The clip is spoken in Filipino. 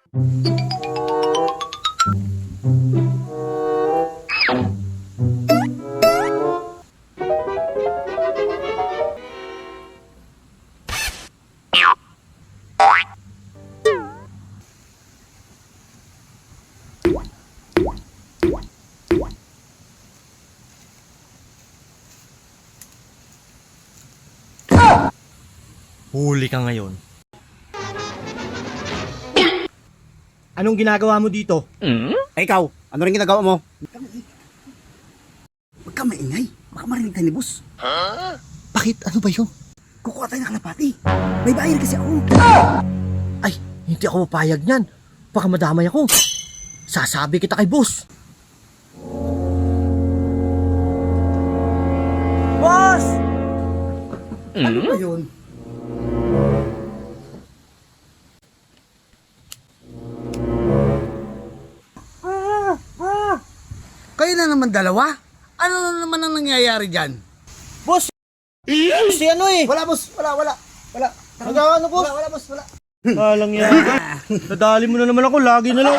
Huli ka ngayon. Anong ginagawa mo dito? Ikaw, ano rin ginagawa mo? Huwag ka maingay. Baka marinig tayo ni boss. Bakit? Ano ba yun? Kukuha tayo ng kalapati. May bayar kasi ako. Ay, hindi ako mapayag niyan. Baka madamay ako. Sasabi kita kay boss. Boss! Ano ba yun? Kayo na naman dalawa? Ano na naman ang nangyayari dyan? Boss! Si ano eh? Wala boss, wala. Nagawa ano boss? Wala boss, wala. Alang yan. Nadali mo na naman ako. Lagi na lang.